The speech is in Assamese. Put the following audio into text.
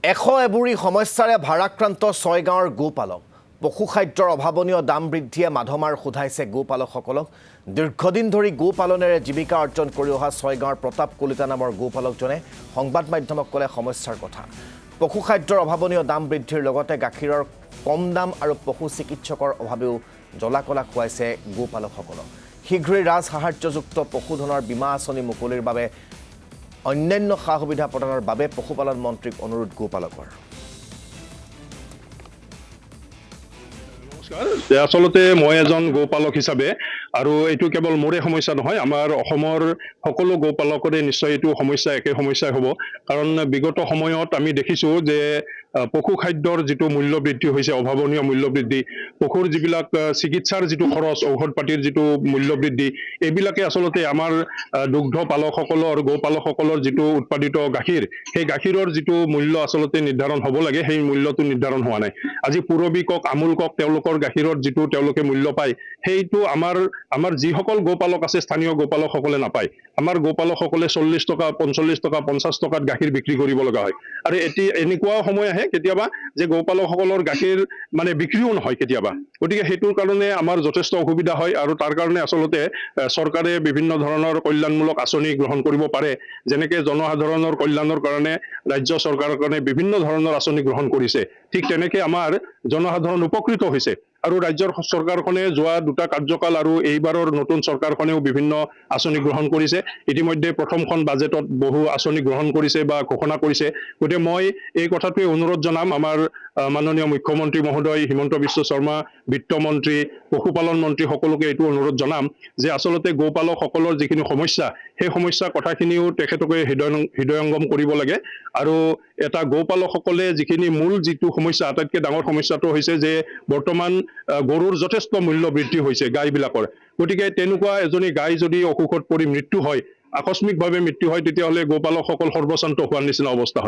এবুৰি সমস্যাৰে ভাৰাক্ৰান্ত ছয়গাঁৱৰ গোপালক পশুখাদ্যৰ অভাৱনীয় দাম বৃদ্ধিয়ে মাধমাৰ সোধাইছে গোপালকসকলক দীৰ্ঘদিন ধৰি গোপালনেৰে জীৱিকা অৰ্জন কৰি অহা ছয়গাঁৱৰ প্ৰতাপ কলিতা নামৰ গোপালকজনে সংবাদ মাধ্যমক ক'লে সমস্যাৰ কথা পশুখাদ্যৰ অভাৱনীয় দাম বৃদ্ধিৰ লগতে গাখীৰৰ কম দাম আৰু পশু চিকিৎসকৰ অভাৱেও জলাকলা খুৱাইছে গোপালকসকলক শীঘ্ৰেই ৰাজ সাহায্যযুক্ত পশুধনৰ বীমা আঁচনি মুকলিৰ বাবে অন্যান্য সা সুবিধা প্ৰদানৰ বাবে পশুপালন মন্ত্ৰীক অনুৰোধ গোপালকৰ আসলতে মই এজন গোপালক হিচাপে আৰু এইটো কেৱল মোৰে সমস্যা নহয় আমাৰ অসমৰ সকলো গোপালকৰে নিশ্চয় এইটো সমস্যা একে সমস্যাই হ'ব কাৰণ বিগত সময়ত আমি দেখিছো যে পশু খাদ্যৰ যেটো মূল্য বৃদ্ধি হৈছে অভাৱনীয় মূল্য বৃদ্ধি পশুৰ যিবিলাক চিকিৎসাৰ যেটো খৰচ ঔষধ পাতিৰ যেটো মূল্য বৃদ্ধি এইবিলাকে আসলতে আমাৰ দুগ্ধ পালকসকলৰ গোপালকসকলৰ যেটো উৎপাদিত গাখীৰ সেই গাখীৰৰ যেটো মূল্য আসলতে নিৰ্ধাৰণ হ'ব লাগে সেই মূল্যটো নিৰ্ধাৰণ হোৱা নাই আজি পুৰবী কক আমুল কক তেওঁলোকৰ গাখীৰৰ যেটো তেওঁলোকে মূল্য পায় সেইটো আমাৰ যিসকল গোপালক আছে স্থানীয় গোপালকসকলে নাপায় আমাৰ গোপালকসকলে 40 টকা 45 টকা 50 টকাত গাখীৰ বিক্ৰী কৰিব লগা হয় আৰু এটি এনেকুৱা সময় আহে কেতিয়াবা যে গোপালকসকলৰ গাখীৰ মানে বিক্ৰীও নহয় কেতিয়াবা গতিকে হেতুৰ কাৰণে আমাৰ যথেষ্ট অসুবিধা হয় আৰু তাৰ কাৰণে আসলতে চৰকাৰে বিভিন্ন ধৰণৰ কল্যাণমূলক আঁচনি গ্ৰহণ কৰিব পাৰে যেনেকৈ জনসাধাৰণৰ কল্যাণৰ কাৰণে ৰাজ্য চৰকাৰৰ কাৰণে বিভিন্ন ধৰণৰ আঁচনি গ্ৰহণ কৰিছে ঠিক তেনেকৈ আমাৰ জনসাধাৰণ উপকৃত হৈছে আৰু ৰাজ্যৰ চৰকাৰখনে যোৱা দুটা কাৰ্যকাল আৰু এইবাৰৰ নতুন চৰকাৰখনেও বিভিন্ন আঁচনি গ্ৰহণ কৰিছে ইতিমধ্যে প্ৰথমখন বাজেটত বহু আঁচনি গ্ৰহণ কৰিছে বা ঘোষণা কৰিছে গতিকে মই এই কথাটোৱে অনুৰোধ জনাম আমাৰ মাননীয় মুখ্যমন্ত্ৰী মহোদয় হিমন্ত বিশ্ব শৰ্মা বিত্তমন্ত্ৰী পশুপালন মন্ত্ৰী সকলোকে এইটো অনুৰোধ জনাম যে আসলতে গোপালকসকলৰ যিখিনি সমস্যা সেই সমস্যা কথাখিনিও তেখেতকে হৃদয়ঙ্গম কৰিব লাগে আৰু এটা গোপালকসকলে যিখিনি মূল যিটো সমস্যা আটাইতকৈ ডাঙৰ সমস্যাটো হৈছে যে বৰ্তমান গৰুৰ যথেষ্ট মূল্য বৃদ্ধি হৈছে গাইবিলাকৰ গতিকে তেনেকুৱা এজনী গাই যদি অসুখত পৰি মৃত্যু হয় আকস্মিকভাৱে মৃত্যু হয় তেতিয়াহ'লে গোপালকসকল সৰ্বশান্ত হোৱাৰ নিচিনা অৱস্থা হয়